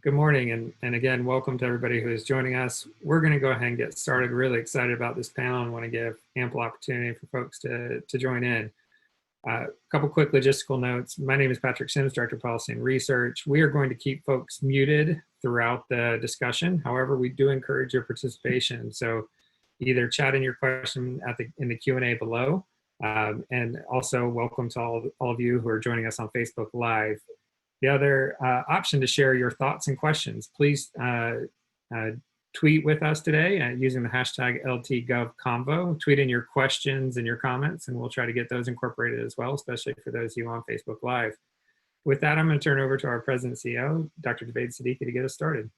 Good morning, and again, welcome to everybody who is joining us. We're going to go ahead and get started. Really excited about this panel and want to give ample opportunity for folks to join in. A couple quick logistical notes. My name is Patrick Sims, Director of Policy and Research. We are going to keep folks muted throughout the discussion. However, we do encourage your participation. So either chat in your question in the Q&A below, and also welcome to all of you who are joining us on Facebook Live. The other option to share your thoughts and questions, please tweet with us today using the hashtag LTGovConvo. Tweet in your questions and your comments, and we'll try to get those incorporated as well, especially for those of you on Facebook Live. With that, I'm going to turn over to our President and CEO, Dr. Debade Siddiqui, to get us started.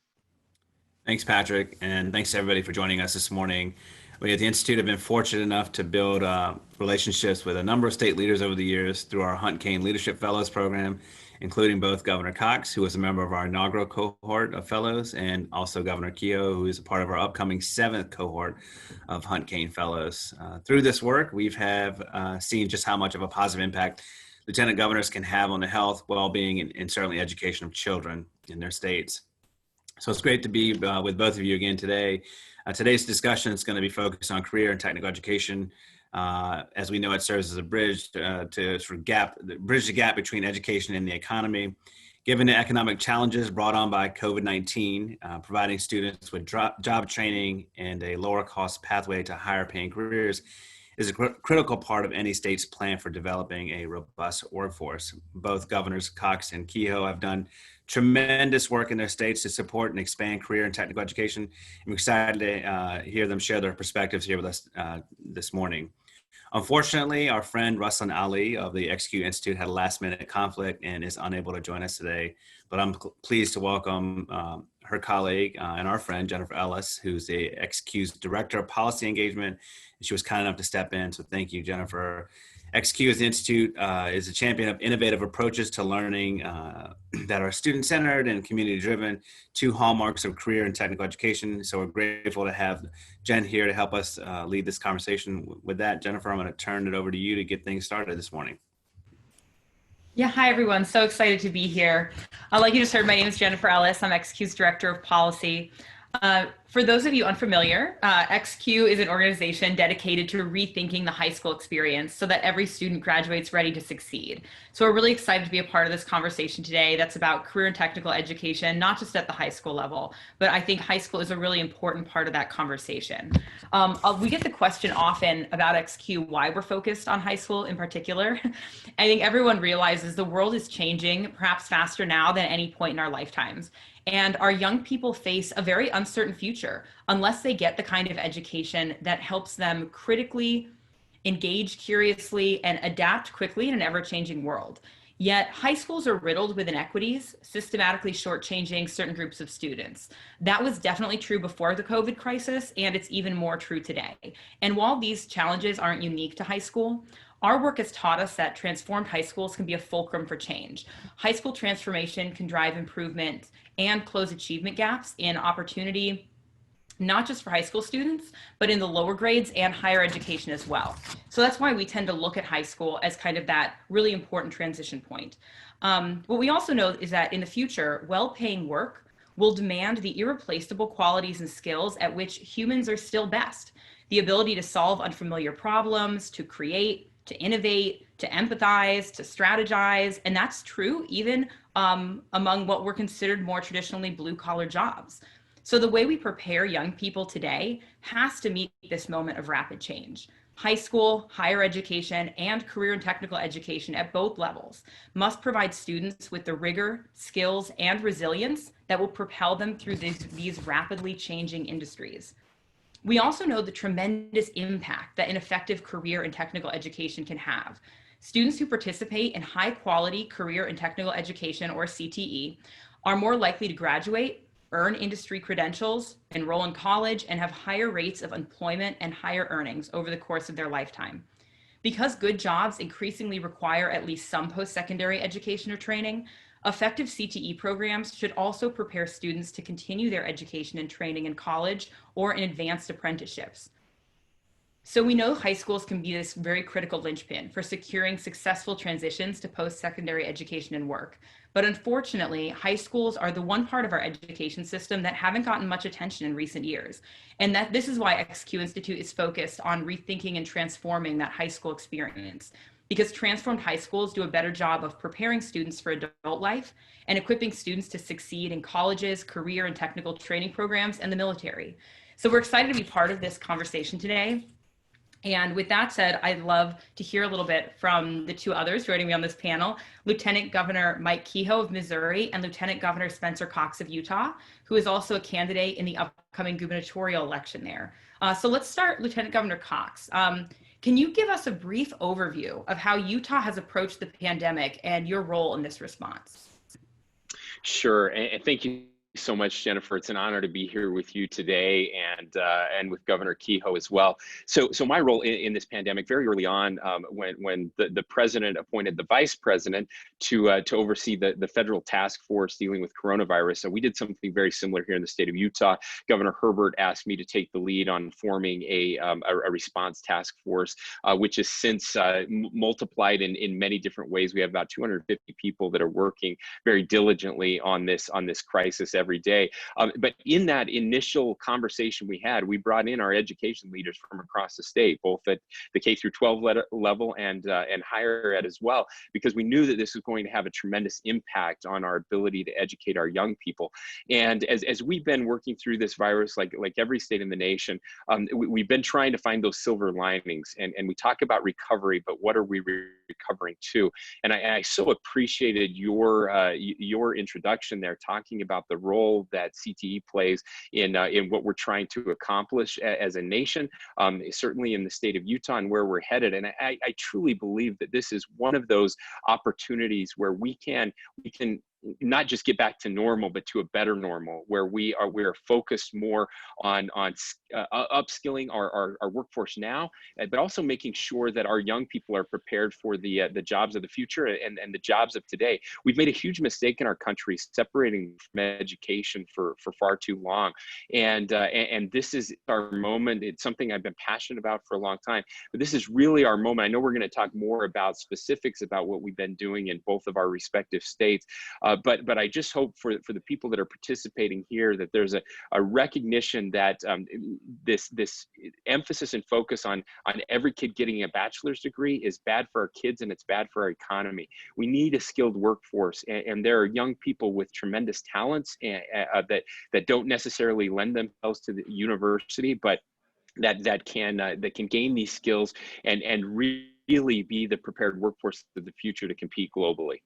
Thanks, Patrick, and thanks to everybody for joining us this morning. We at the Institute have been fortunate enough to build relationships with a number of state leaders over the years through our Hunt Cain Leadership Fellows program, including both Governor Cox, who was a member of our inaugural cohort of fellows, and also Governor Keogh, who is a part of our upcoming 7th cohort of Hunt Cain Fellows. Through this work, we've seen just how much of a positive impact lieutenant governors can have on the health, well-being, and certainly education of children in their states. So it's great to be with both of you again today. Today's discussion is going to be focused on career and technical education. As we know, it serves as a bridge to sort of bridge the gap between education and the economy. Given the economic challenges brought on by COVID-19, providing students with job training and a lower cost pathway to higher paying careers is a critical part of any state's plan for developing a robust workforce. Both Governors Cox and Keogh have done tremendous work in their states to support and expand career and technical education. I'm excited to hear them share their perspectives here with us this morning. Unfortunately, our friend Ruslan Ali of the XQ Institute had a last-minute conflict and is unable to join us today, but I'm pleased to welcome her colleague and our friend Jennifer Ellis, who's the XQ's Director of Policy Engagement, and she was kind enough to step in, so thank you, Jennifer. XQ as the Institute is a champion of innovative approaches to learning that are student-centered and community-driven, 2 hallmarks of career and technical education. So we're grateful to have Jen here to help us lead this conversation. With that, Jennifer, I'm going to turn it over to you to get things started this morning. Yeah, hi everyone. So excited to be here. Like you just heard, my name is Jennifer Ellis. I'm XQ's Director of Policy. For those of you unfamiliar, XQ is an organization dedicated to rethinking the high school experience so that every student graduates ready to succeed. So we're really excited to be a part of this conversation today that's about career and technical education, not just at the high school level, but I think high school is a really important part of that conversation. We get the question often about XQ, why we're focused on high school in particular. I think everyone realizes the world is changing perhaps faster now than any point in our lifetimes. And our young people face a very uncertain future unless they get the kind of education that helps them critically engage curiously and adapt quickly in an ever-changing world. Yet high schools are riddled with inequities, systematically shortchanging certain groups of students. That was definitely true before the COVID crisis, and it's even more true today. And while these challenges aren't unique to high school, our work has taught us that transformed high schools can be a fulcrum for change. High school transformation can drive improvement and close achievement gaps in opportunity, not just for high school students, but in the lower grades and higher education as well. So that's why we tend to look at high school as kind of that really important transition point. What we also know is that in the future, well-paying work will demand the irreplaceable qualities and skills at which humans are still best. The ability to solve unfamiliar problems, to create, to innovate, to empathize, to strategize, and that's true even among what were considered more traditionally blue-collar jobs. So the way we prepare young people today has to meet this moment of rapid change. High school, higher education, and career and technical education at both levels must provide students with the rigor, skills, and resilience that will propel them through these rapidly changing industries. We also know the tremendous impact that an effective career and technical education can have. Students who participate in high quality career and technical education, or CTE, are more likely to graduate, earn industry credentials, enroll in college, and have higher rates of employment and higher earnings over the course of their lifetime. Because good jobs increasingly require at least some post-secondary education or training, effective CTE programs should also prepare students to continue their education and training in college or in advanced apprenticeships. So we know high schools can be this very critical linchpin for securing successful transitions to post-secondary education and work. But unfortunately, high schools are the one part of our education system that haven't gotten much attention in recent years. And that this is why XQ Institute is focused on rethinking and transforming that high school experience. Because transformed high schools do a better job of preparing students for adult life and equipping students to succeed in colleges, career and technical training programs, and the military. So we're excited to be part of this conversation today. And with that said, I'd love to hear a little bit from the two others joining me on this panel, Lieutenant Governor Mike Kehoe of Missouri and Lieutenant Governor Spencer Cox of Utah, who is also a candidate in the upcoming gubernatorial election there. So let's start, Lieutenant Governor Cox. Can you give us a brief overview of how Utah has approached the pandemic and your role in this response? Sure, and thank you so much, Jennifer. It's an honor to be here with you today, and with Governor Kehoe as well. So my role in this pandemic, very early on, when the president appointed the vice president to oversee the federal task force dealing with coronavirus. So we did something very similar here in the state of Utah. Governor Herbert asked me to take the lead on forming a response task force, which has since multiplied in many different ways. We have about 250 people that are working very diligently on this crisis every day. But in that initial conversation we had, we brought in our education leaders from across the state, both at the K through 12 level and higher ed as well, because we knew that this was going to have a tremendous impact on our ability to educate our young people. And as we've been working through this virus, like every state in the nation, we've been trying to find those silver linings. And we talk about recovery, but what are we recovering to? And I so appreciated your introduction there, talking about the role that CTE plays in what we're trying to accomplish as a nation, certainly in the state of Utah and where we're headed. And I truly believe that this is one of those opportunities where we can not just get back to normal, but to a better normal, where we're focused more on upskilling our workforce now, but also making sure that our young people are prepared for the jobs of the future and the jobs of today. We've made a huge mistake in our country separating from education for far too long, and this is our moment. It's something I've been passionate about for a long time, but this is really our moment. I know we're going to talk more about specifics about what we've been doing in both of our respective states. But I just hope for the people that are participating here that there's a recognition that this emphasis and focus on every kid getting a bachelor's degree is bad for our kids and it's bad for our economy. We need a skilled workforce, and there are young people with tremendous talents that don't necessarily lend themselves to the university, but that can gain these skills and really be the prepared workforce of the future to compete globally.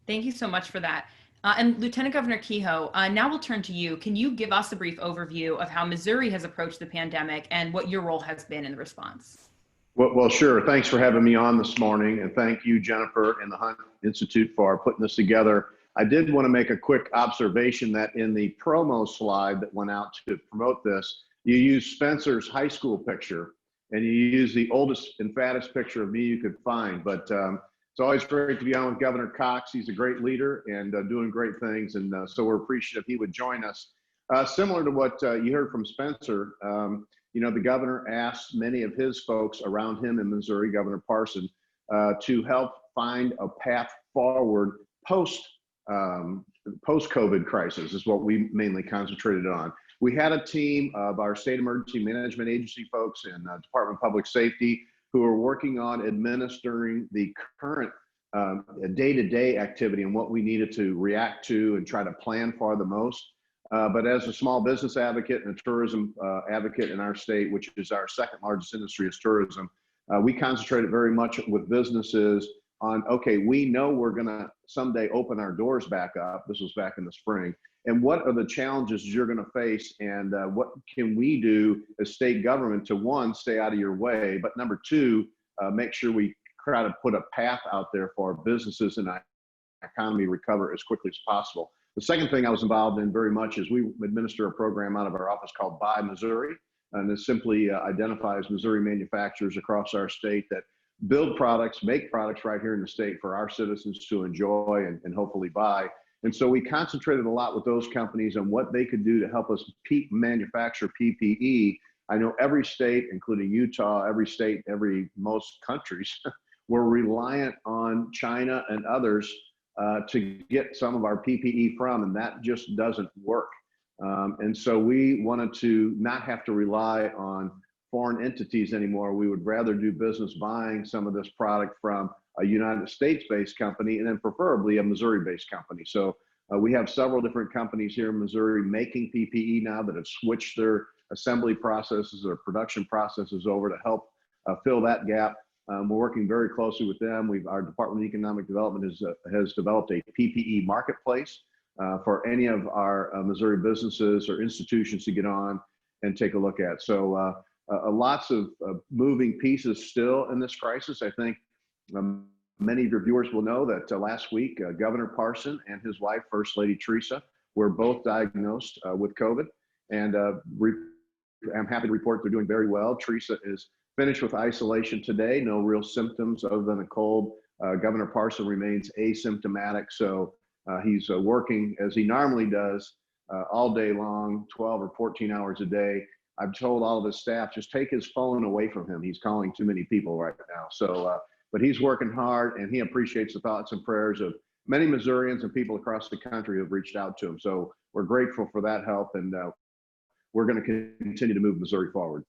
Thank you so much for that. And Lieutenant Governor Kehoe, now we'll turn to you. Can you give us a brief overview of how Missouri has approached the pandemic and what your role has been in the response? Well, sure. Thanks for having me on this morning. And thank you, Jennifer and the Hunt Institute, for putting this together. I did want to make a quick observation that in the promo slide that went out to promote this, you used Spencer's high school picture and you used the oldest and fattest picture of me you could find. But it's always great to be on with Governor Cox. He's a great leader and doing great things. And so we're appreciative he would join us. Similar to what you heard from Spencer, the governor asked many of his folks around him in Missouri, Governor Parson, to help find a path forward post-COVID crisis is what we mainly concentrated on. We had a team of our state emergency management agency folks and Department of Public Safety who are working on administering the current day-to-day activity and what we needed to react to and try to plan for the most. But as a small business advocate and a tourism advocate in our state, which is our second largest industry is tourism, we concentrated very much with businesses on, okay, we know we're gonna someday open our doors back up. This was back in the spring. And what are the challenges you're gonna face, and what can we do as state government to, one, stay out of your way, but number two, make sure we try to put a path out there for our businesses and our economy recover as quickly as possible. The second thing I was involved in very much is we administer a program out of our office called Buy Missouri, and it simply identifies Missouri manufacturers across our state that build products, make products right here in the state for our citizens to enjoy and hopefully buy. And so we concentrated a lot with those companies on what they could do to help us manufacture PPE. I know every state, including Utah, most countries, were reliant on China and others to get some of our PPE from, and that just doesn't work. And so we wanted to not have to rely on foreign entities anymore. We would rather do business buying some of this product from a United States-based company, and then preferably a Missouri-based company. So we have several different companies here in Missouri making PPE now that have switched their assembly processes or production processes over to help fill that gap. We're working very closely with them. Our Department of Economic Development has developed a PPE marketplace for any of our Missouri businesses or institutions to get on and take a look at. So lots of moving pieces still in this crisis. I think many of your viewers will know that last week, Governor Parson and his wife, First Lady Teresa, were both diagnosed with COVID. And I'm happy to report they're doing very well. Teresa is finished with isolation today, no real symptoms other than a cold. Governor Parson remains asymptomatic, so he's working as he normally does all day long, 12 or 14 hours a day. I've told all of his staff, just take his phone away from him. He's calling too many people right now. So, but he's working hard, and he appreciates the thoughts and prayers of many Missourians and people across the country who have reached out to him. So we're grateful for that help, and we're going to continue to move Missouri forward.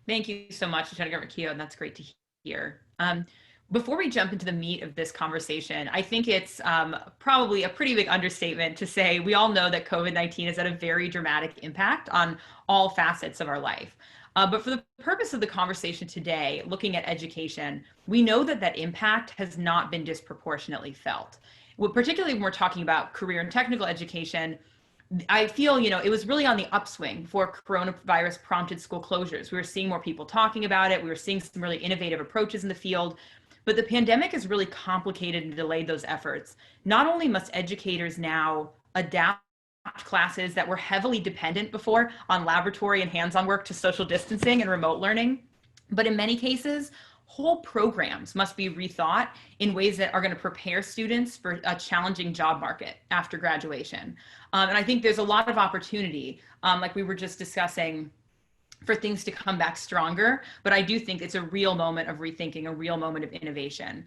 Thank you so much, Lieutenant Governor Keough, and that's great to hear. Before we jump into the meat of this conversation, I think it's probably a pretty big understatement to say we all know that COVID-19 has had a very dramatic impact on all facets of our life. But for the purpose of the conversation today, looking at education, we know that that impact has not been disproportionately felt. Well, particularly when we're talking about career and technical education, I feel, it was really on the upswing for coronavirus prompted school closures. We were seeing more people talking about it. We were seeing some really innovative approaches in the field, but the pandemic has really complicated and delayed those efforts. Not only must educators now adapt classes that were heavily dependent before on laboratory and hands-on work to social distancing and remote learning, but in many cases, whole programs must be rethought in ways that are going to prepare students for a challenging job market after graduation. And I think there's a lot of opportunity, like we were just discussing, for things to come back stronger. But I do think it's a real moment of rethinking, a real moment of innovation.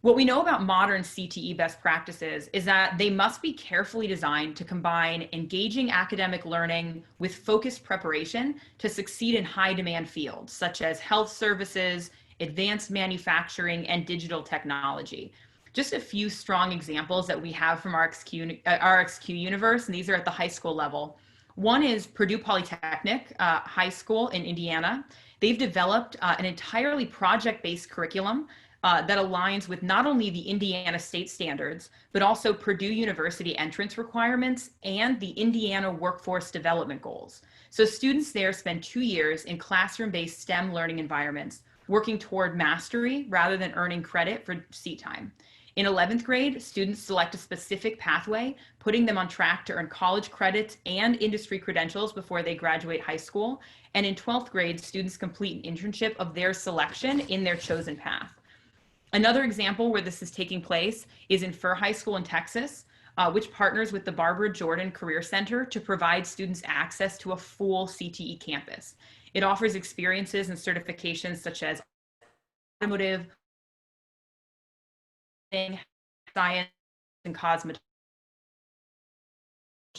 What we know about modern CTE best practices is that they must be carefully designed to combine engaging academic learning with focused preparation to succeed in high demand fields, such as health services, advanced manufacturing, and digital technology. Just a few strong examples that we have from our XQ universe, and these are at the high school level. One is Purdue Polytechnic High School in Indiana. They've developed an entirely project-based curriculum that aligns with not only the Indiana state standards, but also Purdue University entrance requirements and the Indiana workforce development goals. So students there spend 2 years in classroom-based STEM learning environments, working toward mastery rather than earning credit for seat time. In 11th grade, students select a specific pathway, putting them on track to earn college credits and industry credentials before they graduate high school. And in 12th grade, students complete an internship of their selection in their chosen path. Another example where this is taking place is Infer High School in Texas, which partners with the Barbara Jordan Career Center to provide students access to a full CTE campus. It offers experiences and certifications such as automotive, science, and cosmetology.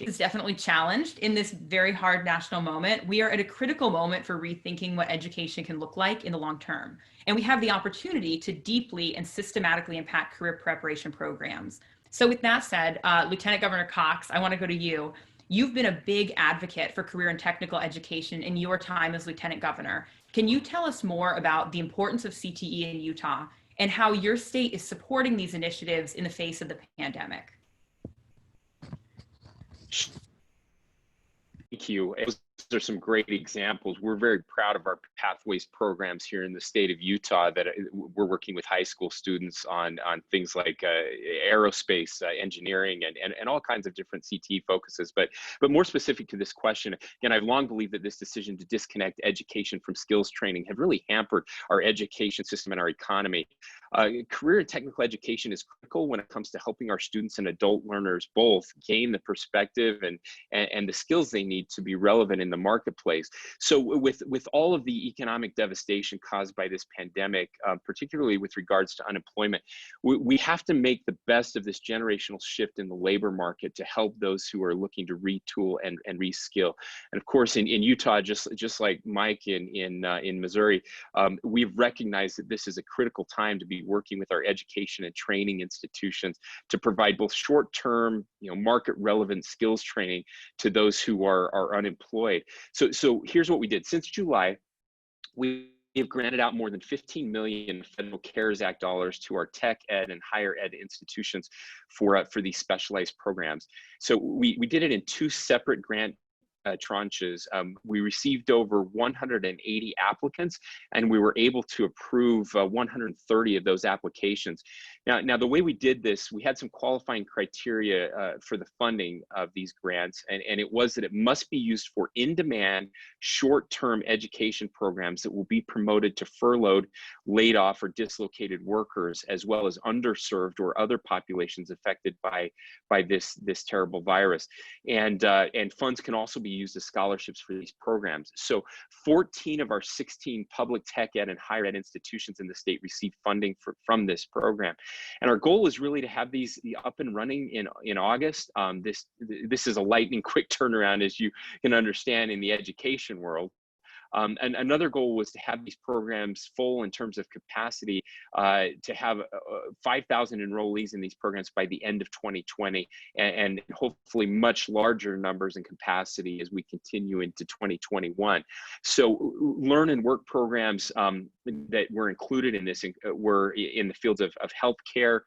It's definitely challenged in this very hard national moment. We are at a critical moment for rethinking what education can look like in the long term. And we have the opportunity to deeply and systematically impact career preparation programs. So with that said, Lieutenant Governor Cox, I want to go to you. You've been a big advocate for career and technical education in your time as Lieutenant Governor. Can you tell us more about the importance of CTE in Utah and how your state is supporting these initiatives in the face of the pandemic? Thank you. It was are some great examples. We're very proud of our Pathways programs here in the state of Utah that we're working with high school students on things like aerospace, engineering, and all kinds of different CTE focuses. But more specific to this question, again, I've long believed that this decision to disconnect education from skills training have really hampered our education system and our economy. Career and technical education is critical when it comes to helping our students and adult learners both gain the perspective and the skills they need to be relevant in the marketplace. So with all of the economic devastation caused by this pandemic, particularly with regards to unemployment, we have to make the best of this generational shift in the labor market to help those who are looking to retool and reskill. And of course, in Utah, just like Mike in Missouri, we've recognized that this is a critical time to be working with our education and training institutions to provide both short-term, market relevant skills training to those who are unemployed. So here's what we did. Since July, we have granted out more than 15 million federal CARES Act dollars to our tech ed and higher ed institutions for these specialized programs. So we did it in two separate grant tranches. We received over 180 applicants, and we were able to approve 130 of those applications. Now, the way we did this, we had some qualifying criteria for the funding of these grants, and it was that it must be used for in-demand, short-term education programs that will be promoted to furloughed, laid off, or dislocated workers, as well as underserved or other populations affected by this terrible virus. And funds can also be used as scholarships for these programs. So 14 of our 16 public tech ed and higher ed institutions in the state received funding from this program. And our goal is really to have these up and running in August. This is a lightning quick turnaround, as you can understand, in the education world. And another goal was to have these programs full in terms of capacity, to have 5,000 enrollees in these programs by the end of 2020, and hopefully much larger numbers and capacity as we continue into 2021. So learn and work programs that were included in this were in the fields of healthcare,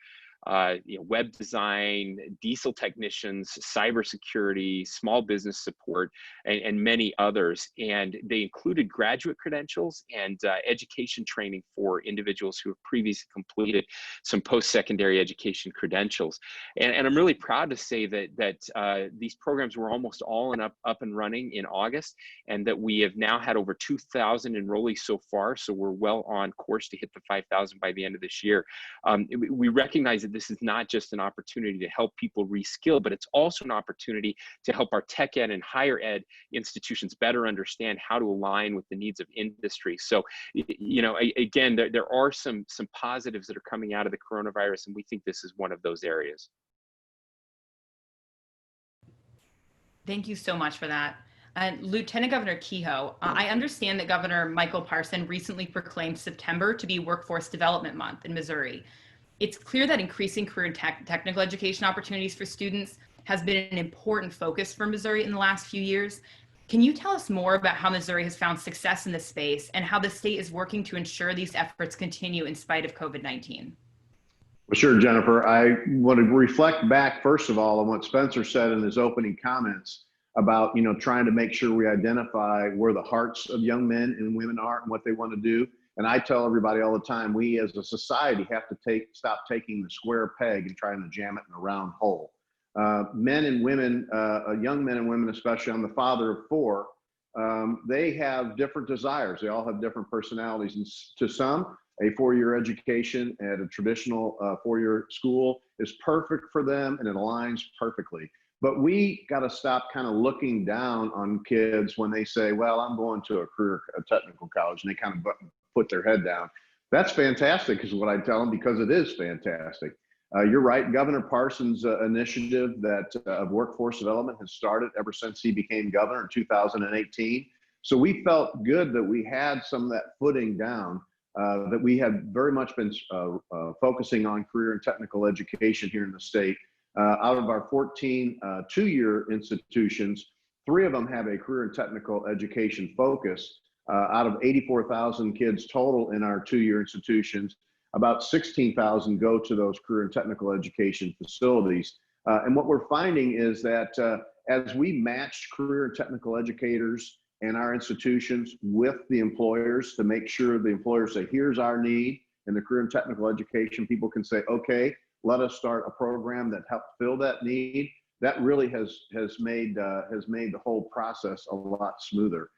web design, diesel technicians, cybersecurity, small business support, and many others. And they included graduate credentials and education training for individuals who have previously completed some post-secondary education credentials. And I'm really proud to say that these programs were almost all up and running in August, and that we have now had over 2,000 enrollees so far. So we're well on course to hit the 5,000 by the end of this year. We recognize that this is not just an opportunity to help people reskill, but it's also an opportunity to help our tech ed and higher ed institutions better understand how to align with the needs of industry. So, again, there are some positives that are coming out of the coronavirus, and we think this is one of those areas. Thank you so much for that. Lieutenant Governor Kehoe, I understand that Governor Michael Parson recently proclaimed September to be Workforce Development Month in Missouri. It's clear that increasing career and technical education opportunities for students has been an important focus for Missouri in the last few years. Can you tell us more about how Missouri has found success in this space and how the state is working to ensure these efforts continue in spite of COVID-19? Well, sure, Jennifer. I want to reflect back, first of all, on what Spencer said in his opening comments about, trying to make sure we identify where the hearts of young men and women are and what they want to do. And I tell everybody all the time, we as a society have to stop taking the square peg and trying to jam it in a round hole. Men and women, young men and women, especially, I'm the father of four, they have different desires. They all have different personalities. And to some, a four-year education at a traditional four-year school is perfect for them, and it aligns perfectly. But we got to stop kind of looking down on kids when they say, well, I'm going to a technical college, and they kind of put their head down. That's fantastic, is what I tell them, because it is fantastic. You're right. Governor Parsons' initiative of workforce development has started ever since he became governor in 2018. So we felt good that we had some of that footing down, that we had very much been focusing on career and technical education here in the state. Out of our 14 two-year institutions, 3 of them have a career and technical education focus. Out of 84,000 kids total in our two-year institutions, about 16,000 go to those career and technical education facilities. And what we're finding is that as we matched career and technical educators and our institutions with the employers to make sure the employers say, here's our need. In the career and technical education, people can say, okay, let us start a program that helps fill that need. That really has made the whole process a lot smoother.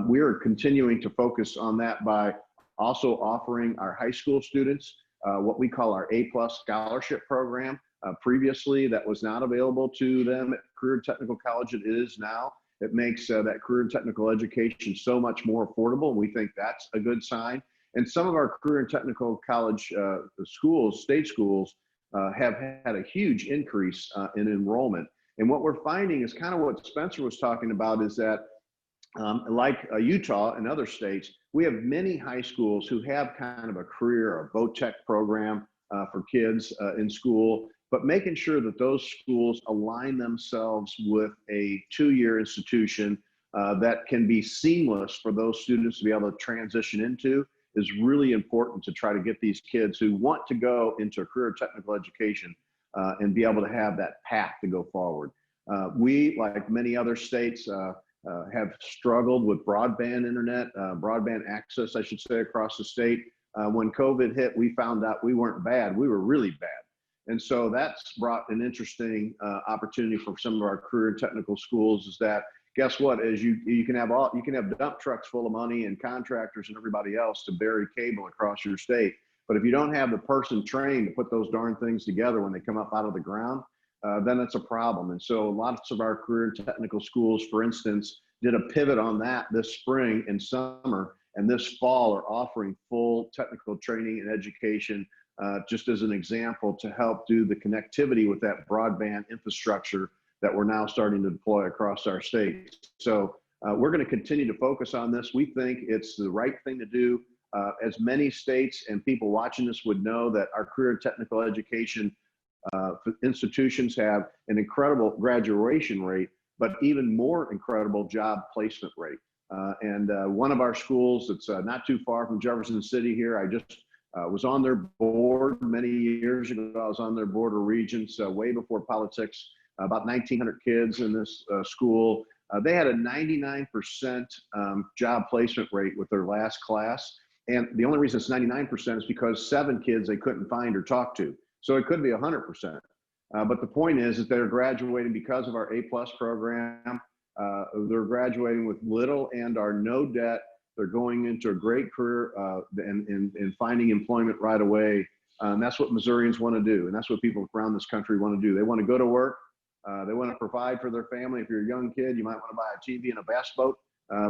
We are continuing to focus on that by also offering our high school students what we call our A+ scholarship program. Previously, that was not available to them at career and technical college. It is now. It makes that career and technical education so much more affordable. We think that's a good sign. And some of our career and technical college schools, state schools, have had a huge increase in enrollment. And what we're finding is kind of what Spencer was talking about, is that like Utah and other states, we have many high schools who have kind of a career or boat tech program for kids in school, but making sure that those schools align themselves with a 2-year institution that can be seamless for those students to be able to transition into is really important, to try to get these kids who want to go into a career technical education and be able to have that path to go forward. We, like many other states, have struggled with broadband internet, broadband access, I should say, across the state. When COVID hit, we found out we weren't bad, we were really bad. And so that's brought an interesting opportunity for some of our career and technical schools, is that, guess what, as you can have dump trucks full of money and contractors and everybody else to bury cable across your state. But if you don't have the person trained to put those darn things together when they come up out of the ground, then it's a problem. And so lots of our career and technical schools, for instance, did a pivot on that this spring and summer, and this fall are offering full technical training and education, just as an example, to help do the connectivity with that broadband infrastructure that we're now starting to deploy across our state. So we're going to continue to focus on this. We think it's the right thing to do. As many states and people watching this would know, that our career and technical education institutions have an incredible graduation rate, but even more incredible job placement rate. And one of our schools that's not too far from Jefferson City here, I just was on their board many years ago. I was on their board of regents way before politics, about 1,900 kids in this school. They had a 99% job placement rate with their last class. And the only reason it's 99% is because 7 kids they couldn't find or talk to. So it could be 100%. But the point is that they're graduating because of our A+ program. They're graduating with little and or no debt. They're going into a great career and finding employment right away. And that's what Missourians want to do. And that's what people around this country want to do. They want to go to work. They want to provide for their family. If you're a young kid, you might want to buy a TV and a bass boat.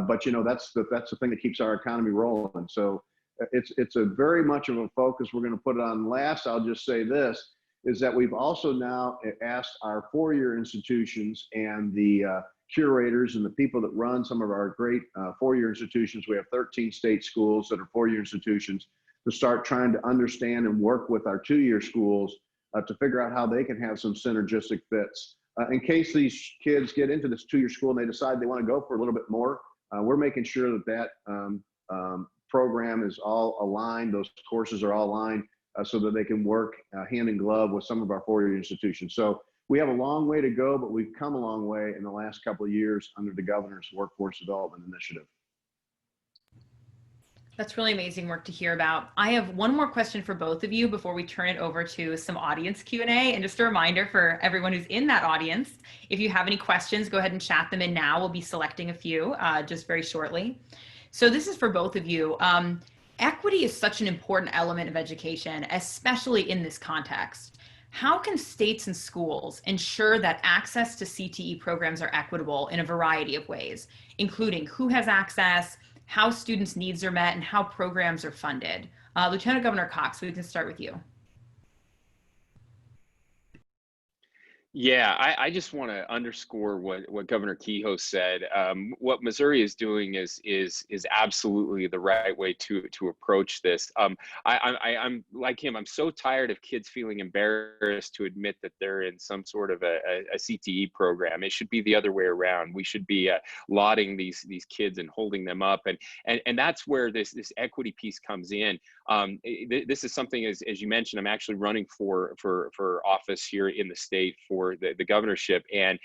But you know, that's the thing that keeps our economy rolling. So it's a very much of a focus. We're going to put it on. Last, I'll just say this, is that we've also now asked our 4-year institutions and the curators and the people that run some of our great 4-year institutions. We have 13 state schools that are 4-year institutions, to start trying to understand and work with our 2-year schools to figure out how they can have some synergistic fits. In case these kids get into this 2-year school and they decide they want to go for a little bit more, we're making sure that program is all aligned, those courses are all aligned, so that they can work hand in glove with some of our 4-year institutions. So we have a long way to go, but we've come a long way in the last couple of years under the governor's workforce development initiative. That's really amazing work to hear about. I have one more question for both of you before we turn it over to some audience Q&A. And just a reminder for everyone who's in that audience, if you have any questions, go ahead and chat them in now. We'll be selecting a few just very shortly. So this is for both of you. Equity is such an important element of education, especially in this context. How can states and schools ensure that access to CTE programs are equitable in a variety of ways, including who has access, how students' needs are met, and how programs are funded? Lieutenant Governor Cox, we can start with you. Yeah, I just want to underscore what Governor Kehoe said. What Missouri is doing is absolutely the right way to approach this. I'm like him. I'm so tired of kids feeling embarrassed to admit that they're in some sort of a CTE program. It should be the other way around. We should be lauding these kids and holding them up, and that's where this equity piece comes in. This is something, as you mentioned, I'm actually running for office here in the state for for the governorship. And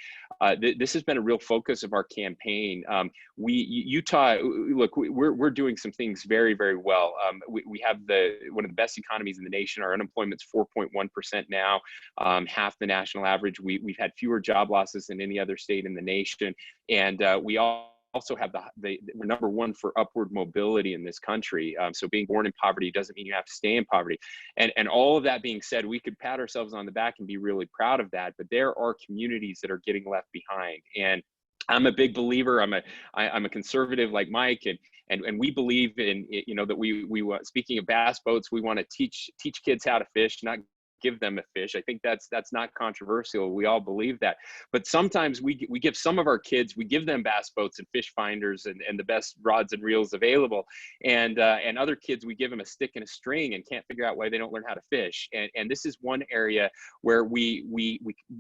this has been a real focus of our campaign. Utah, look, we're doing some things very, very well. We have one of the best economies in the nation. Our unemployment's 4.1% now, half the national average. We've had fewer job losses than any other state in the nation. And we also have we're number one for upward mobility in this country. So being born in poverty doesn't mean you have to stay in poverty. And all of that being said, we could pat ourselves on the back and be really proud of that, but there are communities that are getting left behind. And I'm a big believer. I'm a conservative like Mike, and we believe in, that we speaking of bass boats, we want to teach kids how to fish, not give them a fish. I think that's not controversial. We all believe that. But sometimes we give some of our kids, we give them bass boats and fish finders and the best rods and reels available. And other kids, we give them a stick and a string and can't figure out why they don't learn how to fish. And this is one area where we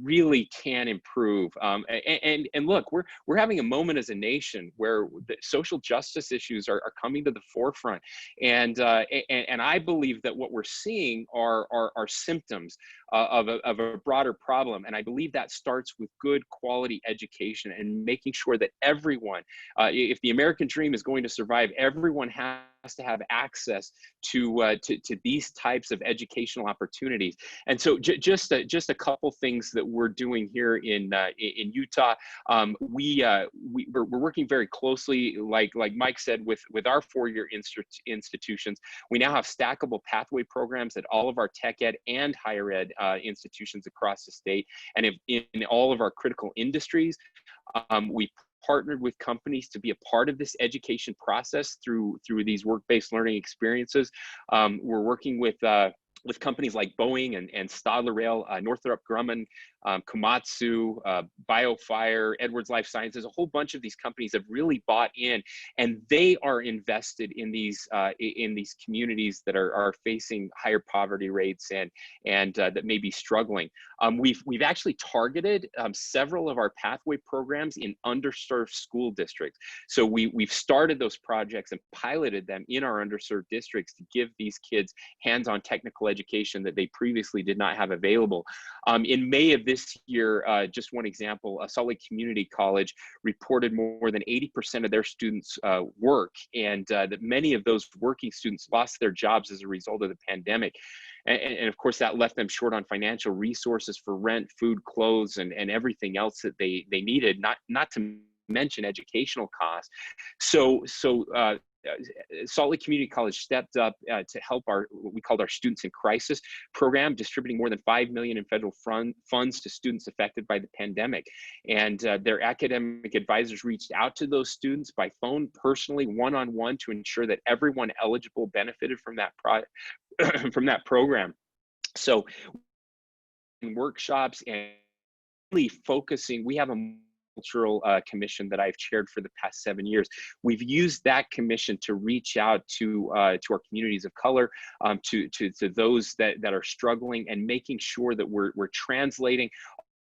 really can improve. And look, we're having a moment as a nation where the social justice issues are coming to the forefront. And I believe that what we're seeing are symptoms of a broader problem. And I believe that starts with good quality education and making sure that everyone, if the American dream is going to survive, everyone has to have access to these types of educational opportunities. And so just a couple things that we're doing here in Utah. We're working very closely, like Mike said, with our four-year institutions. We now have stackable pathway programs at all of our tech ed and higher ed institutions across the state, and in all of our critical industries. We partnered with companies to be a part of this education process through these work-based learning experiences. We're working with companies like Boeing and Stadler Rail, Northrop Grumman, Komatsu, BioFire, Edwards Life Sciences. A whole bunch of these companies have really bought in, and they are invested in these communities that are facing higher poverty rates and that may be struggling. We've actually targeted several of our pathway programs in underserved school districts. So we've started those projects and piloted them in our underserved districts to give these kids hands-on technical education that they previously did not have available. In May of this year, just one example, Salt Lake Community College reported more than 80% of their students work, and that many of those working students lost their jobs as a result of the pandemic. And of course, that left them short on financial resources for rent, food, clothes, and everything else that they needed, not to mention educational costs. So Salt Lake Community College stepped up to help what we called our Students in Crisis program, distributing more than $5 million in federal funds to students affected by the pandemic. And their academic advisors reached out to those students by phone, personally, one-on-one, to ensure that everyone eligible benefited from that from that program. So workshops and really focusing, we have a cultural commission that I've chaired for the past 7 years. We've used that commission to reach out to our communities of color, to those that are struggling, and making sure that we're translating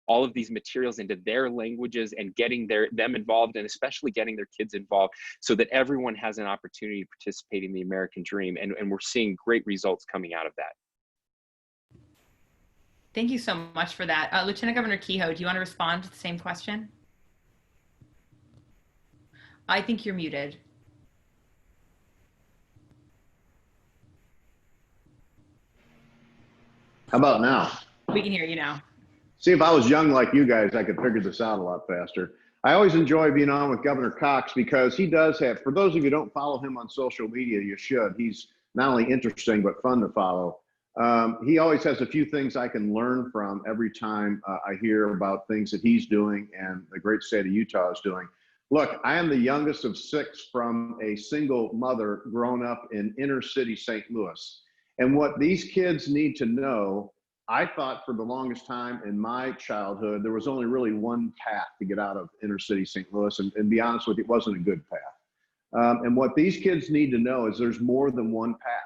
all of these materials into their languages and getting them involved, and especially getting their kids involved, so that everyone has an opportunity to participate in the American dream. And we're seeing great results coming out of that. Thank you so much for that. Lieutenant Governor Kehoe, do you want to respond to the same question? I think you're muted. How about now? We can hear you now. See, if I was young like you guys, I could figure this out a lot faster. I always enjoy being on with Governor Cox because he does have, for those of you who don't follow him on social media, you should. He's not only interesting, but fun to follow. He always has a few things I can learn from every time I hear about things that he's doing and the great state of Utah is doing. Look, I am the youngest of 6 from a single mother grown up in inner city St. Louis. And what these kids need to know, I thought for the longest time in my childhood, there was only really one path to get out of inner city St. Louis. And be honest with you, it wasn't a good path. And what these kids need to know is there's more than one path.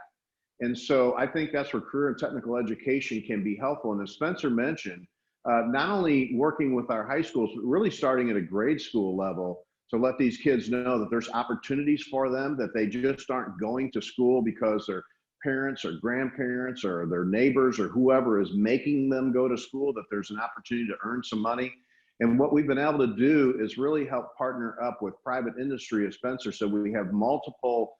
And so I think that's where career and technical education can be helpful. And as Spencer mentioned, not only working with our high schools, but really starting at a grade school level to let these kids know that there's opportunities for them, that they just aren't going to school because their parents or grandparents or their neighbors or whoever is making them go to school, that there's an opportunity to earn some money. And what we've been able to do is really help partner up with private industry at Spencer. So we have multiple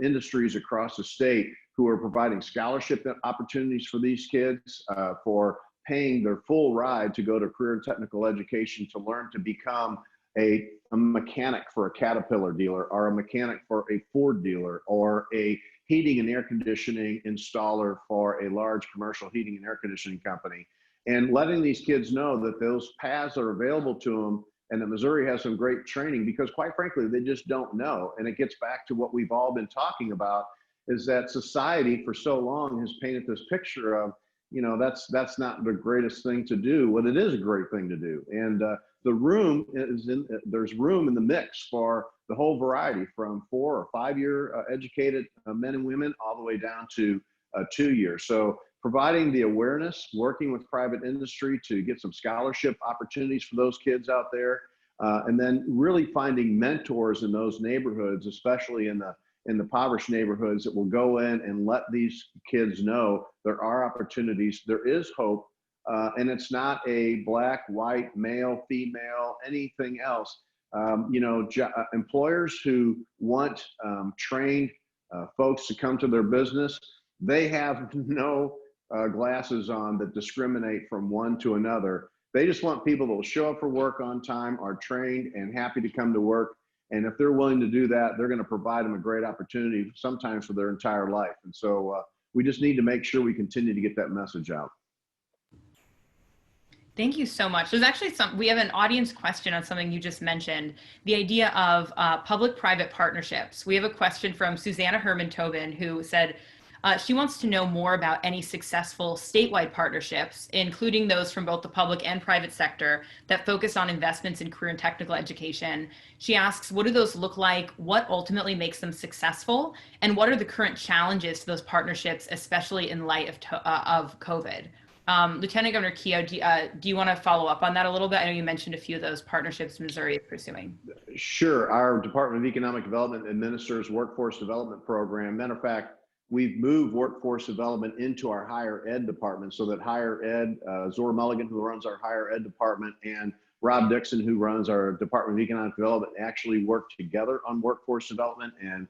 industries across the state who are providing scholarship opportunities for these kids, for paying their full ride to go to career and technical education to learn to become a mechanic for a Caterpillar dealer, or a mechanic for a Ford dealer, or a heating and air conditioning installer for a large commercial heating and air conditioning company. And letting these kids know that those paths are available to them, and that Missouri has some great training, because quite frankly, they just don't know. And it gets back to what we've all been talking about, is that society for so long has painted this picture of, you know, that's not the greatest thing to do. Well, it is a great thing to do. And there's room in the mix for the whole variety, from 4 or 5 year educated men and women all the way down to 2 years. So providing the awareness, working with private industry to get some scholarship opportunities for those kids out there, and then really finding mentors in those neighborhoods, especially in the impoverished neighborhoods, that will go in and let these kids know there are opportunities, there is hope, and it's not a black, white, male, female, anything else. Employers who want trained folks to come to their business, they have no glasses on that discriminate from one to another. They just want people that will show up for work on time, are trained and happy to come to work. And if they're willing to do that, they're going to provide them a great opportunity, sometimes for their entire life. And so we just need to make sure we continue to get that message out. Thank you so much. There's actually we have an audience question on something you just mentioned, the idea of public-private partnerships. We have a question from Susanna Herman-Tobin, who said she wants to know more about any successful statewide partnerships, including those from both the public and private sector, that focus on investments in career and technical education. She asks, what do those look like? What ultimately makes them successful? And what are the current challenges to those partnerships, especially in light of COVID? Lieutenant Governor Keough, do you want to follow up on that a little bit? I know you mentioned a few of those partnerships Missouri is pursuing. Sure. Our Department of Economic Development administers workforce development program. Matter of fact, we've moved workforce development into our higher ed department, so that higher ed, Zora Mulligan, who runs our higher ed department, and Rob Dixon, who runs our Department of Economic Development, actually work together on workforce development and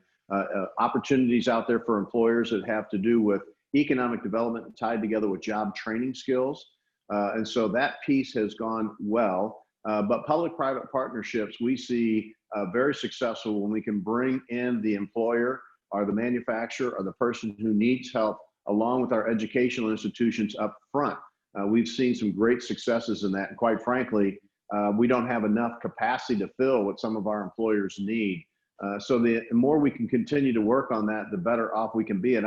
opportunities out there for employers that have to do with economic development tied together with job training skills. And so that piece has gone well. But public-private partnerships, we see very successful when we can bring in the employer or the manufacturer or the person who needs help, along with our educational institutions up front. We've seen some great successes in that. And quite frankly, we don't have enough capacity to fill what some of our employers need. So the more we can continue to work on that, the better off we can be. And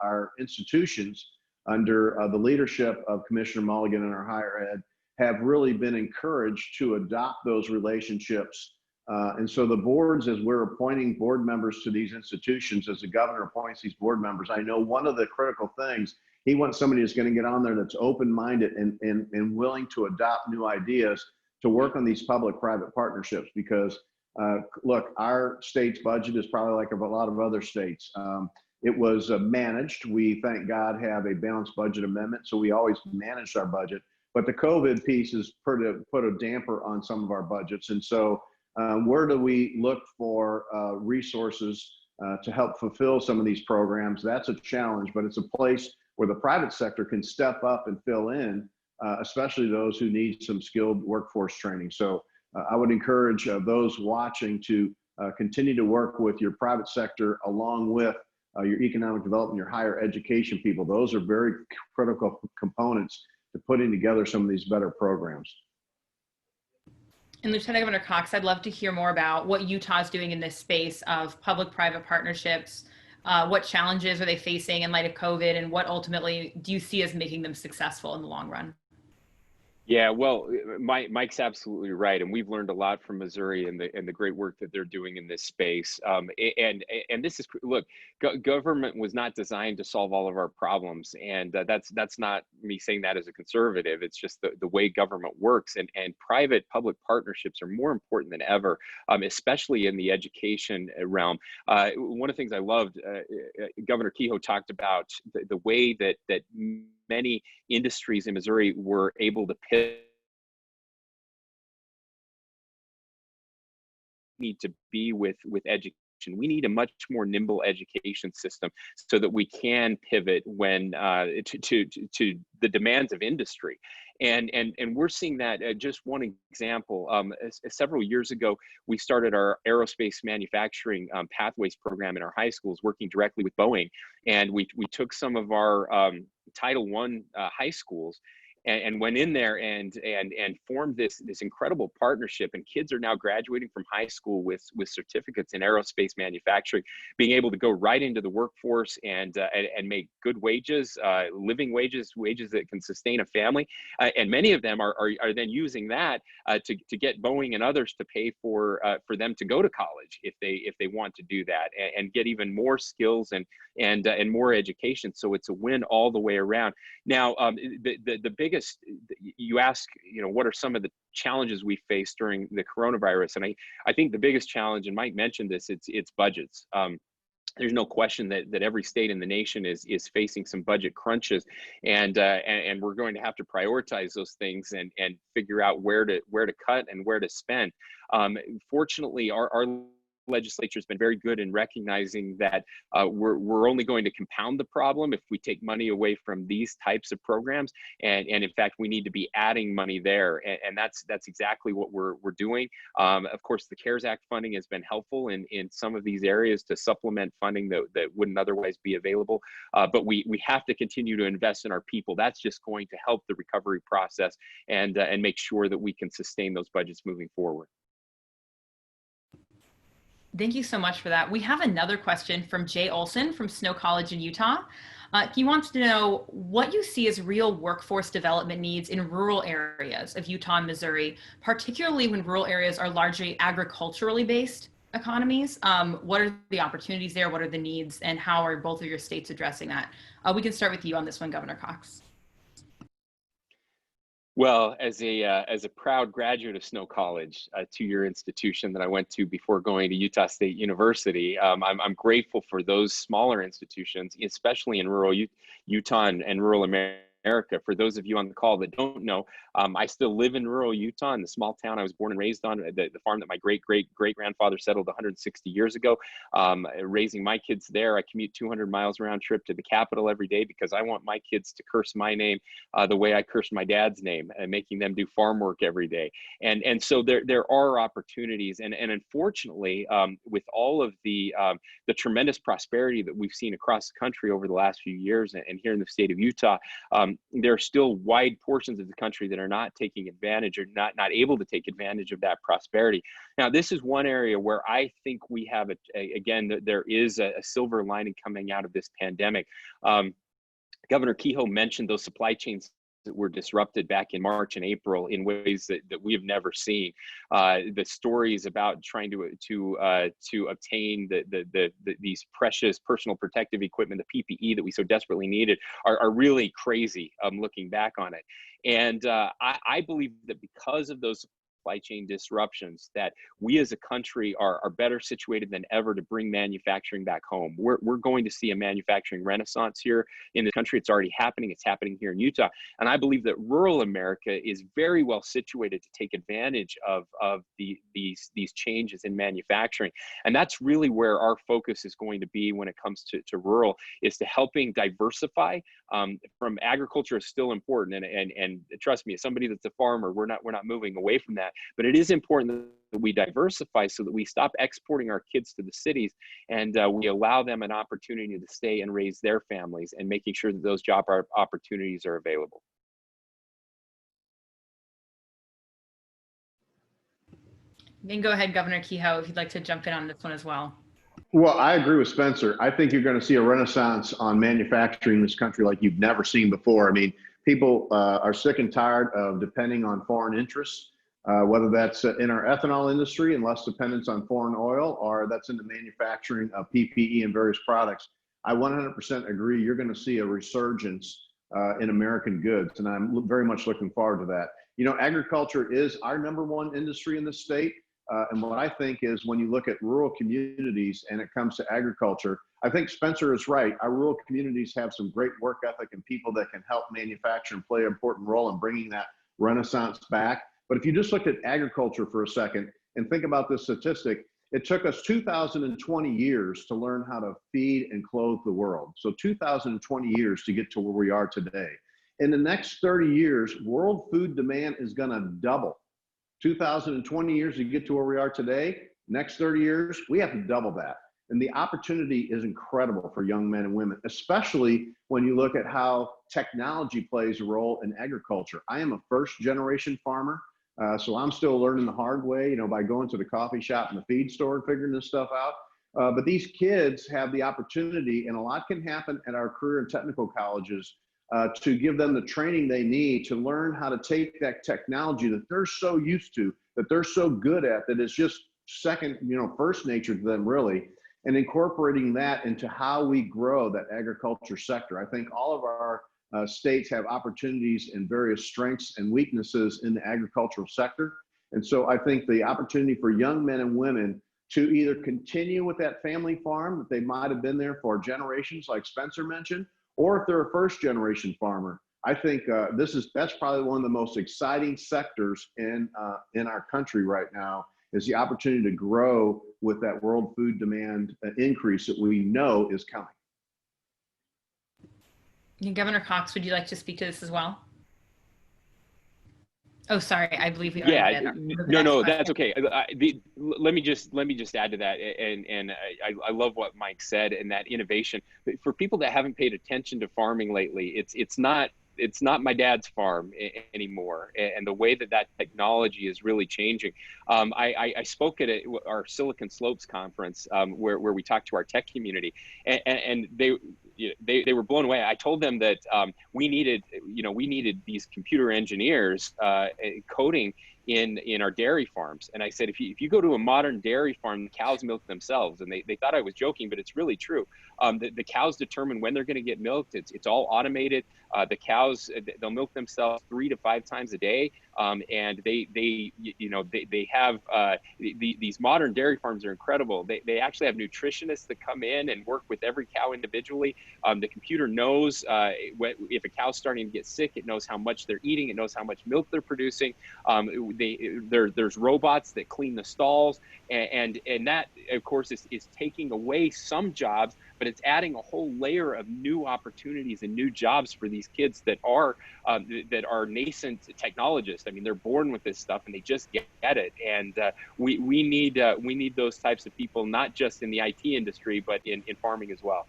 our institutions, under the leadership of Commissioner Mulligan and our higher ed, have really been encouraged to adopt those relationships. And so the boards, as we're appointing board members to these institutions, as the governor appoints these board members, I know one of the critical things, he wants somebody who's going to get on there that's open-minded and willing to adopt new ideas to work on these public-private partnerships. Because look, our state's budget is probably like a lot of other states. It was managed. We, thank God, have a balanced budget amendment, so we always managed our budget. But the COVID piece has put a damper on some of our budgets. And so where do we look for resources to help fulfill some of these programs? That's a challenge, but it's a place where the private sector can step up and fill in, especially those who need some skilled workforce training. So I would encourage those watching to continue to work with your private sector, along with your economic development, your higher education people. Those are very critical components to putting together some of these better programs. And Lieutenant Governor Cox, I'd love to hear more about what Utah's doing in this space of public-private partnerships. What challenges are they facing in light of COVID, and what ultimately do you see as making them successful in the long run? Yeah, well, Mike's absolutely right, and we've learned a lot from Missouri and the great work that they're doing in this space. And this is, look, government was not designed to solve all of our problems, and that's not me saying that as a conservative. It's just the way government works, and private-public partnerships are more important than ever, especially in the education realm. One of the things I loved, Governor Kehoe talked about the way that many industries in Missouri were able to pivot. Need to be with education. We need a much more nimble education system so that we can pivot when to the demands of industry. And we're seeing that. Just one example, several years ago, we started our aerospace manufacturing pathways program in our high schools, working directly with Boeing. And we took some of our Title I high schools and went in there and formed this incredible partnership. And kids are now graduating from high school with certificates in aerospace manufacturing, being able to go right into the workforce and make good wages, living wages that can sustain a family. And many of them are then using that to get Boeing and others to pay for them to go to college if they want to do that, and get even more skills and more education. So it's a win all the way around. Now, the biggest, you ask, what are some of the challenges we face during the coronavirus? And I think the biggest challenge, and Mike mentioned this, it's budgets. There's no question that every state in the nation is facing some budget crunches, and we're going to have to prioritize those things and figure out where to cut and where to spend. Fortunately, our legislature has been very good in recognizing that we're only going to compound the problem if we take money away from these types of programs, and in fact we need to be adding money there, and that's exactly what we're doing. Of course, the CARES Act funding has been helpful in some of these areas to supplement funding that wouldn't otherwise be available, but we have to continue to invest in our people. That's just going to help the recovery process and make sure that we can sustain those budgets moving forward. Thank you so much for that. We have another question from Jay Olson from Snow College in Utah. He wants to know what you see as real workforce development needs in rural areas of Utah and Missouri, particularly when rural areas are largely agriculturally based economies. What are the opportunities there? What are the needs? And how are both of your states addressing that? We can start with you on this one, Governor Cox. Well, as a proud graduate of Snow College, a two-year institution that I went to before going to Utah State University, I'm grateful for those smaller institutions, especially in rural Utah and rural America. For those of you on the call that don't know, I still live in rural Utah, in the small town I was born and raised on, the farm that my great-great-great-grandfather settled 160 years ago. Raising my kids there, I commute 200 miles round trip to the capital every day because I want my kids to curse my name the way I cursed my dad's name, and making them do farm work every day. And so there are opportunities, and unfortunately, with all of the tremendous prosperity that we've seen across the country over the last few years, and here in the state of Utah, there are still wide portions of the country that are not taking advantage, or not able to take advantage of that prosperity. Now, this is one area where I think we have again, there is a silver lining coming out of this pandemic. Governor Kehoe mentioned those supply chains that were disrupted back in March and April in ways that we have never seen. The stories about trying to obtain these precious personal protective equipment, the PPE that we so desperately needed, are really crazy looking back on it. And I believe that because of those supply chain disruptions, that we as a country are better situated than ever to bring manufacturing back home. We're going to see a manufacturing renaissance here in the country. It's already happening. It's happening here in Utah. And I believe that rural America is very well situated to take advantage of these changes in manufacturing. And that's really where our focus is going to be when it comes to rural, is to helping diversify. From agriculture is still important. And trust me, as somebody that's a farmer, we're not moving away from that. But it is important that we diversify so that we stop exporting our kids to the cities, and we allow them an opportunity to stay and raise their families, and making sure that those job opportunities are available. Then go ahead, Governor Kehoe, if you'd like to jump in on this one as well. Well, I agree with Spencer. I think you're going to see a renaissance on manufacturing in this country like you've never seen before. I mean, People are sick and tired of depending on foreign interests, whether that's in our ethanol industry and less dependence on foreign oil, or that's in the manufacturing of PPE and various products. I 100% agree. You're going to see a resurgence in American goods, and I'm very much looking forward to that. You know, agriculture is our #1 industry in the state. And what I think is when you look at rural communities and it comes to agriculture, I think Spencer is right. Our rural communities have some great work ethic and people that can help manufacture and play an important role in bringing that renaissance back. But if you just look at agriculture for a second and think about this statistic, it took us 2,020 years to learn how to feed and clothe the world. So 2,020 years to get to where we are today. In the next 30 years, world food demand is going to double. 2,020 years to get to where we are today. Next 30 years, we have to double that. And the opportunity is incredible for young men and women, especially when you look at how technology plays a role in agriculture. I am a first-generation farmer, so I'm still learning the hard way, you know, by going to the coffee shop and the feed store and figuring this stuff out. But these kids have the opportunity, and a lot can happen at our career and technical colleges, to give them the training they need to learn how to take that technology that they're so used to, that they're so good at, that it's just second, you know, first nature to them really, and incorporating that into how we grow that agriculture sector. I think all of our states have opportunities and various strengths and weaknesses in the agricultural sector. And so I think the opportunity for young men and women to either continue with that family farm that they might have been there for generations, like Spencer mentioned, or if they're a first-generation farmer, I think that's probably one of the most exciting sectors in our country right now, is the opportunity to grow with that world food demand increase that we know is coming. Governor Cox, would you like to speak to this as well? Oh, sorry, I believe we already did. No, that's okay. Let me just add to that, and I love what Mike said, and that innovation. For people that haven't paid attention to farming lately, it's not my dad's farm anymore, and the way that technology is really changing. I spoke at our Silicon Slopes conference where we talked to our tech community, and they were blown away. I told them that we needed these computer engineers coding in our dairy farms. And I said, if you go to a modern dairy farm, the cows milk themselves. And they thought I was joking, but it's really true. The cows determine when they're going to get milked. It's all automated. The cows, they'll milk themselves 3 to 5 times a day. And they have these modern dairy farms are incredible. They actually have nutritionists that come in and work with every cow individually. The computer knows if a cow's starting to get sick. It knows how much they're eating. It knows how much milk they're producing. There's robots that clean the stalls, and that of course is taking away some jobs, but it's adding a whole layer of new opportunities and new jobs for these kids that are nascent technologists. I mean, they're born with this stuff and they just get it. And we need those types of people, not just in the IT industry, but in farming as well.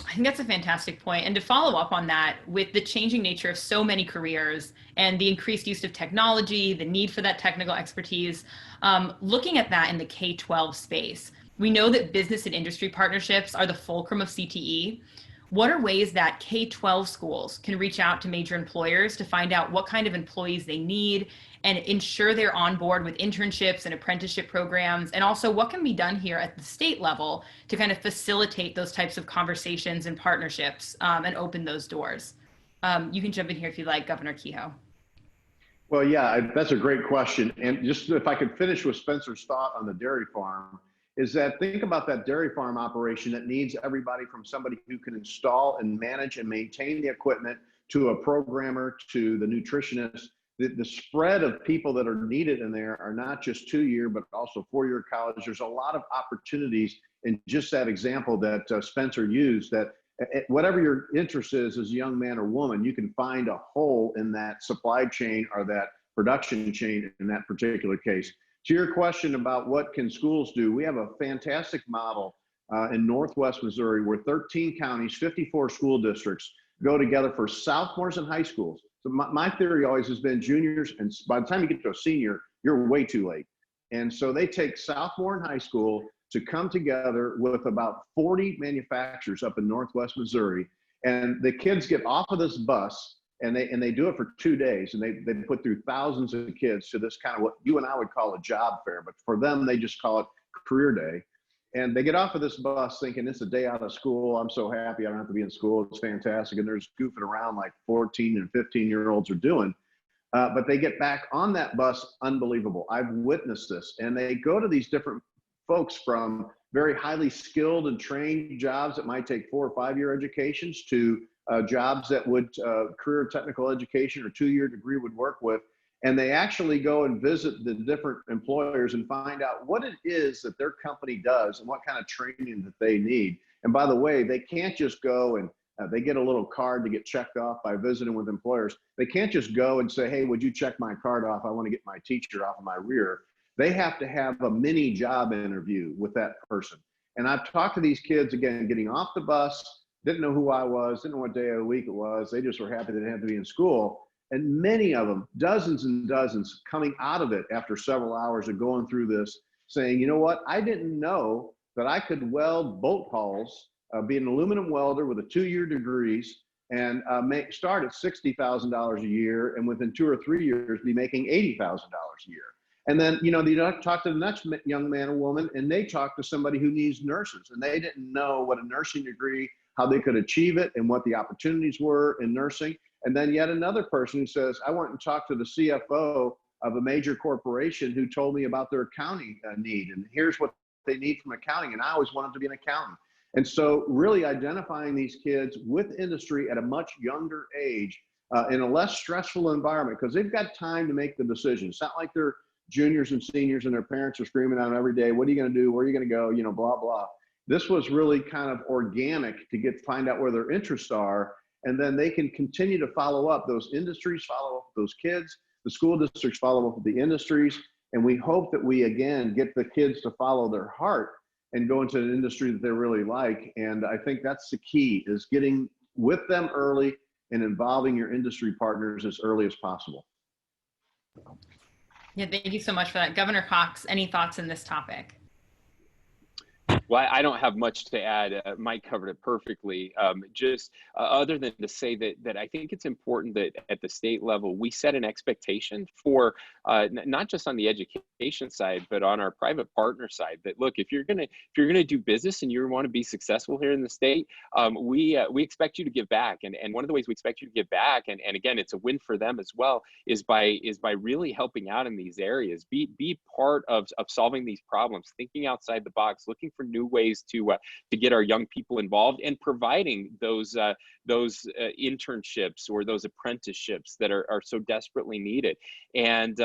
I think that's a fantastic point. And to follow up on that, with the changing nature of so many careers and the increased use of technology, the need for that technical expertise, looking at that in the K-12 space, we know that business and industry partnerships are the fulcrum of CTE. What are ways that K-12 schools can reach out to major employers to find out what kind of employees they need and ensure they're on board with internships and apprenticeship programs? And also, what can be done here at the state level to kind of facilitate those types of conversations and partnerships and open those doors? You can jump in here if you like, Governor Kehoe. Well, yeah, that's a great question. And just if I could finish with Spencer's thought on the dairy farm, is that think about that dairy farm operation that needs everybody from somebody who can install and manage and maintain the equipment to a programmer to the nutritionist. The spread of people that are needed in there are not just 2-year, but also 4-year college. There's a lot of opportunities in just that example that Spencer used, that whatever your interest is as a young man or woman, you can find a hole in that supply chain or that production chain in that particular case. To your question about what can schools do, we have a fantastic model in Northwest Missouri where 13 counties, 54 school districts go together for sophomores and high schools. So my theory always has been juniors, and by the time you get to a senior, you're way too late. And so they take sophomore and high school to come together with about 40 manufacturers up in Northwest Missouri, And the kids get off of this bus, and they do it for 2 days, and they put through thousands of kids to this kind of what you and I would call a job fair, but for them, they just call it career day. And they get off of this bus thinking it's a day out of school. I'm so happy I don't have to be in school. It's fantastic. And they're just goofing around like 14 and 15-year-olds are doing. But they get back on that bus, unbelievable. I've witnessed this. And they go to these different folks from very highly skilled and trained jobs that might take 4 or 5 year educations to jobs that would career technical education or 2-year degree would work with. And they actually go and visit the different employers and find out what it is that their company does and what kind of training that they need. And by the way, they can't just go and they get a little card to get checked off by visiting with employers. They can't just go and say, hey, would you check my card off? I want to get my teacher off of my rear. They have to have a mini job interview with that person. And I've talked to these kids, again, getting off the bus, didn't know who I was, didn't know what day of the week it was. They just were happy they didn't have to be in school. And many of them, dozens and dozens, coming out of it after several hours of going through this, saying, you know what, I didn't know that I could weld boat hulls, be an aluminum welder with a 2-year degrees, and start at $60,000 a year, and within 2 or 3 years be making $80,000 a year. And then, you know, they talk to the next young man or woman, and they talk to somebody who needs nurses, and they didn't know what a nursing degree, how they could achieve it, and what the opportunities were in nursing. And then yet another person who says, I went and talked to the CFO of a major corporation who told me about their accounting need, and here's what they need from accounting, and I always wanted to be an accountant. And so really identifying these kids with industry at a much younger age in a less stressful environment, because they've got time to make the decision. It's not like they're juniors and seniors and their parents are screaming at them every day, what are you going to do? Where are you going to go? You know, blah, blah. This was really kind of organic to find out where their interests are. And then they can continue to follow up. Those industries follow up with those kids. The school districts follow up with the industries. And we hope that we, again, get the kids to follow their heart and go into an industry that they really like. And I think that's the key, is getting with them early and involving your industry partners as early as possible. Yeah, thank you so much for that. Governor Cox, any thoughts on this topic? Well, I don't have much to add. Mike covered it perfectly. Other than to say that I think it's important that at the state level, we set an expectation for not just on the education side, but on our private partner side, that look, if you're gonna do business and you want to be successful here in the state, we expect you to give back. And one of the ways we expect you to give back, and again, it's a win for them as well, is by really helping out in these areas. Be part of solving these problems, thinking outside the box, looking for new ways to get our young people involved, and providing those internships or those apprenticeships that are so desperately needed. And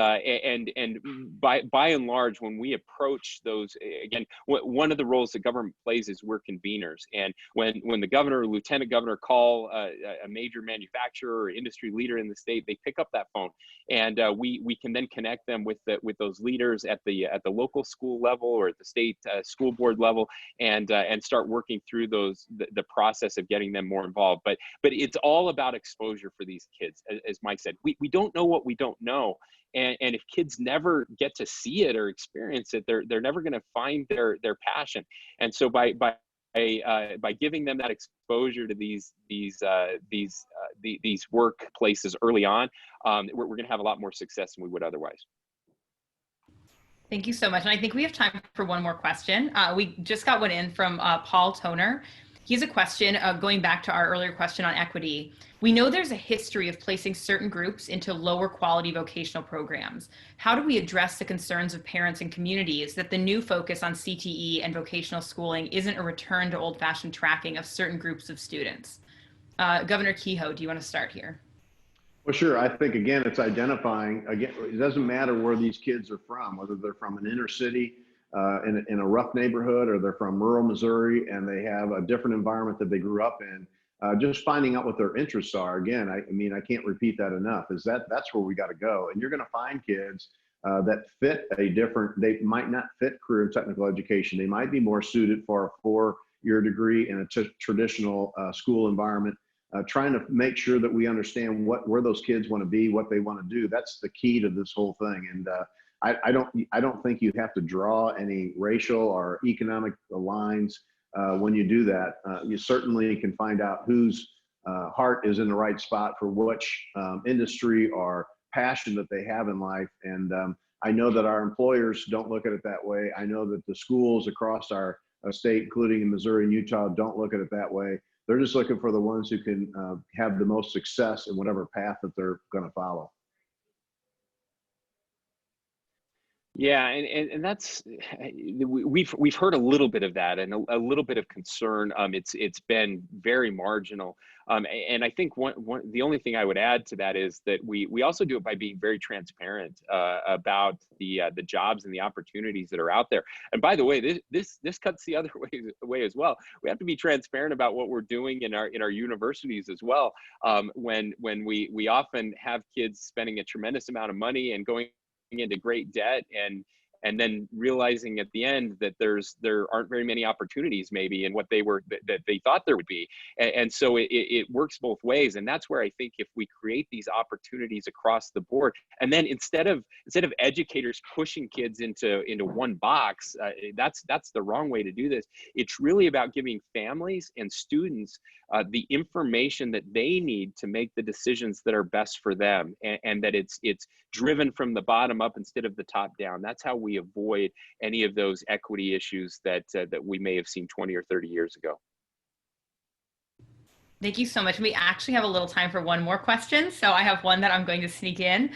by and large, when we approach those, again, one of the roles that government plays is we're conveners. And when the governor or lieutenant governor call a major manufacturer or industry leader in the state, they pick up that phone, and we can then connect them with those leaders at the local school level or at the state school board level, and start working through the process of getting them more involved. But it's all about exposure for these kids. As Mike said, we don't know what we don't know. And if kids never get to see it or experience it, they're never going to find their passion. And so by giving them that exposure to these workplaces early on, we're going to have a lot more success than we would otherwise. Thank you so much. And I think we have time for one more question. We just got one in from Paul Toner. He has a question going back to our earlier question on equity. We know there's a history of placing certain groups into lower quality vocational programs. How do we address the concerns of parents and communities that the new focus on CTE and vocational schooling isn't a return to old-fashioned tracking of certain groups of students? Governor Kehoe, do you want to start here? Well, sure. I think, again, it's identifying, again, it doesn't matter where these kids are from, whether they're from an inner city in a rough neighborhood, or they're from rural Missouri and they have a different environment that they grew up in. Just finding out what their interests are. Again, I mean, I can't repeat that enough, that's where we got to go. And you're going to find kids that fit they might not fit career and technical education. They might be more suited for a 4-year degree in a traditional school environment. Trying to make sure that we understand where those kids want to be, what they want to do. That's the key to this whole thing. And I don't think you have to draw any racial or economic lines when you do that. You certainly can find out who's heart is in the right spot for which industry or passion that they have in life. And I know that our employers don't look at it that way. I know that the schools across our state, including in Missouri and Utah, don't look at it that way. They're just looking for the ones who can have the most success in whatever path that they're going to follow. Yeah, and that's we've heard a little bit of that and a little bit of concern. It's been very marginal, and I think the only thing I would add to that is that we also do it by being very transparent about the jobs and the opportunities that are out there. And by the way, this cuts the other way as well. We have to be transparent about what we're doing in our universities as well. When we often have kids spending a tremendous amount of money and going into great debt and then realizing at the end that there aren't very many opportunities maybe in what that they thought there would be. And so it works both ways. And that's where I think if we create these opportunities across the board, and then instead of educators pushing kids into one box, that's the wrong way to do this. It's really about giving families and students the information that they need to make the decisions that are best for them, and that it's driven from the bottom up instead of the top down. That's how we avoid any of those equity issues that we may have seen 20 or 30 years ago. Thank you so much. We actually have a little time for one more question. So I have one that I'm going to sneak in.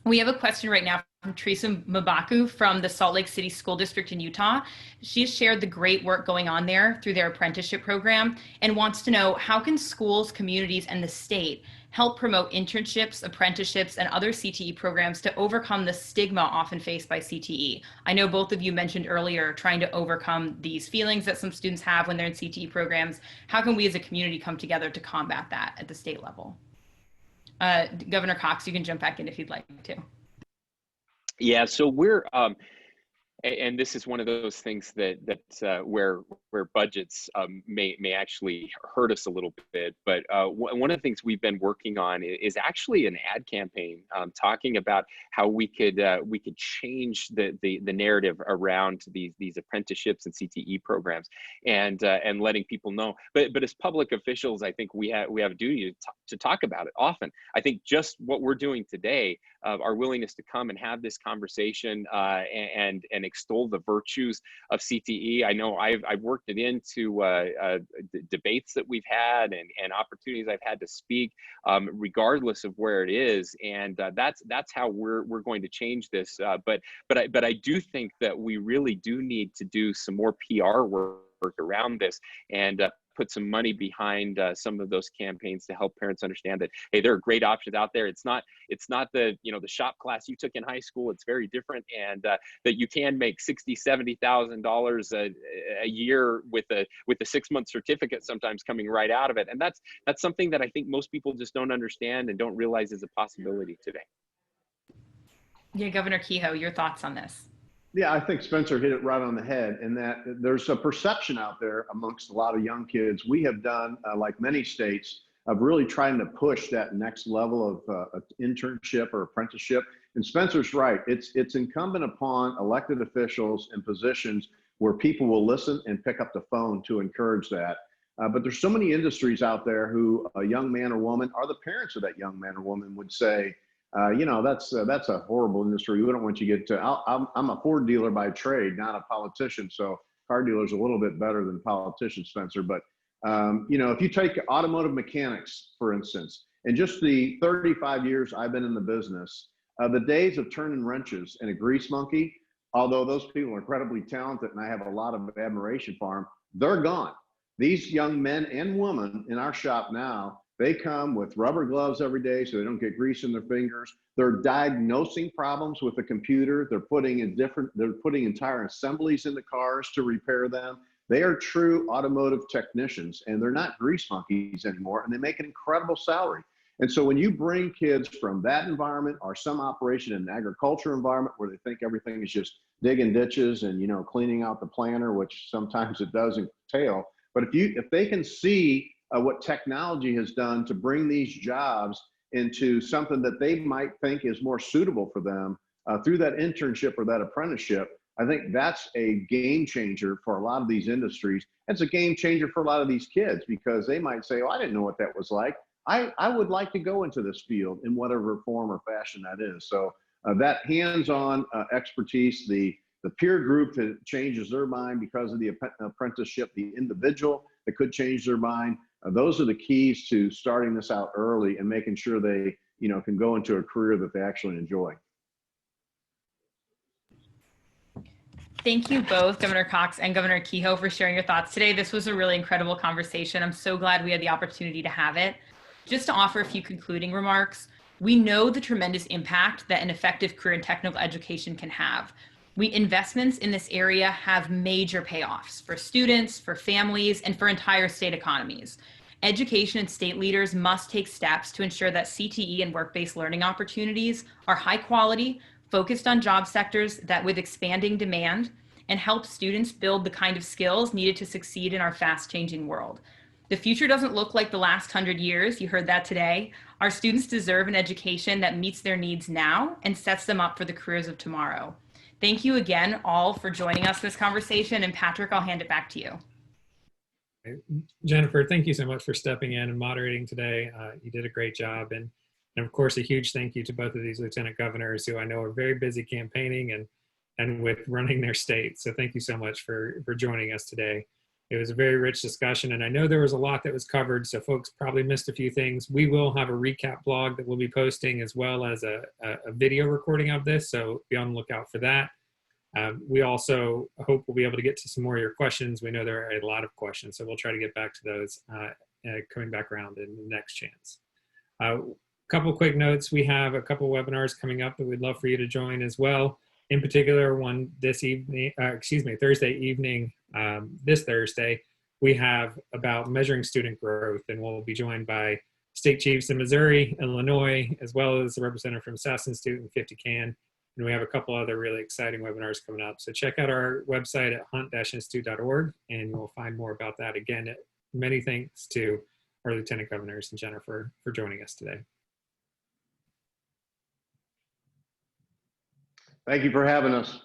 We have a question right now from Teresa Mabaku from the Salt Lake City School District in Utah. She has shared the great work going on there through their apprenticeship program and wants to know, how can schools, communities, and the state help promote internships, apprenticeships, and other CTE programs to overcome the stigma often faced by CTE? I know both of you mentioned earlier trying to overcome these feelings that some students have when they're in CTE programs. How can we as a community come together to combat that at the state level? Governor Cox, you can jump back in if you'd like to. Yeah, so we're and this is one of those things that where budgets may actually hurt us a little bit. But one of the things we've been working on is actually an ad campaign talking about how we could change the narrative around these apprenticeships and CTE programs, and letting people know. But as public officials, I think we have a duty to talk about it often. I think just what we're doing today, our willingness to come and have this conversation and extol the virtues of CTE. I know I've worked it into debates that we've had and opportunities I've had to speak, regardless of where it is, and that's how we're going to change this. But I do think that we really do need to do some more PR work around this, and put some money behind some of those campaigns to help parents understand that, hey, there are great options out there. It's not the the shop class you took in high school. It's very different, and that you can make $60,000-$70,000 a year with a 6-month certificate sometimes coming right out of it. And that's something that I think most people just don't understand and don't realize is a possibility today. Yeah, Governor Kehoe, your thoughts on this? Yeah, I think Spencer hit it right on the head, in that there's a perception out there amongst a lot of young kids. We have done, like many states, of really trying to push that next level of internship or apprenticeship. And Spencer's right. It's incumbent upon elected officials in positions where people will listen and pick up the phone to encourage that. But there's so many industries out there who a young man or woman, or the parents of that young man or woman, would say, that's a horrible industry. We don't want you to get to. I'm a Ford dealer by trade, not a politician. So car dealers are a little bit better than politicians, Spencer. But if you take automotive mechanics, for instance, in just the 35 years I've been in the business, the days of turning wrenches and a grease monkey, although those people are incredibly talented and I have a lot of admiration for them, they're gone. These young men and women in our shop now, they come with rubber gloves every day so they don't get grease in their fingers. They're diagnosing problems with the computer. They're putting entire assemblies in the cars to repair them. They are true automotive technicians, and they're not grease monkeys anymore, and they make an incredible salary. And so when you bring kids from that environment, or some operation in an agriculture environment where they think everything is just digging ditches and cleaning out the planter, which sometimes it does entail, but if they can see what technology has done to bring these jobs into something that they might think is more suitable for them through that internship or that apprenticeship, I think that's a game changer for a lot of these industries. It's a game changer for a lot of these kids because they might say, oh, I didn't know what that was like. I would like to go into this field in whatever form or fashion that is. So that hands-on expertise, the peer group that changes their mind because of the apprenticeship, the individual that could change their mind, those are the keys to starting this out early and making sure they, can go into a career that they actually enjoy. Thank you both, Governor Cox and Governor Kehoe, for sharing your thoughts today. This was a really incredible conversation. I'm so glad we had the opportunity to have it. Just to offer a few concluding remarks, we know the tremendous impact that an effective career in technical education can have. Investments in this area have major payoffs for students, for families, and for entire state economies. Education and state leaders must take steps to ensure that CTE and work-based learning opportunities are high quality, focused on job sectors that with expanding demand, and help students build the kind of skills needed to succeed in our fast-changing world. The future doesn't look like the last 100 years. You heard that today. Our students deserve an education that meets their needs now and sets them up for the careers of tomorrow. Thank you again all for joining us in this conversation. And Patrick, I'll hand it back to you. Jennifer, thank you so much for stepping in and moderating today. You did a great job. And of course, a huge thank you to both of these lieutenant governors who I know are very busy campaigning and with running their state. So thank you so much for joining us today. It was a very rich discussion, and I know there was a lot that was covered, so folks probably missed a few things. We will have a recap blog that we'll be posting as well as a video recording of this, so be on the lookout for that. We also hope we'll be able to get to some more of your questions. We know there are a lot of questions, so we'll try to get back to those coming back around in the next chance. Couple quick notes. We have a couple webinars coming up that we'd love for you to join as well. In particular, one this evening, Thursday evening, this Thursday, we have about measuring student growth, and we'll be joined by state chiefs in Missouri, Illinois, as well as the representative from Sass Institute and 50 CAN. And we have a couple other really exciting webinars coming up. So check out our website at hunt-institute.org, and you'll find more about that. Again, many thanks to our lieutenant governors and Jennifer for joining us today. Thank you for having us.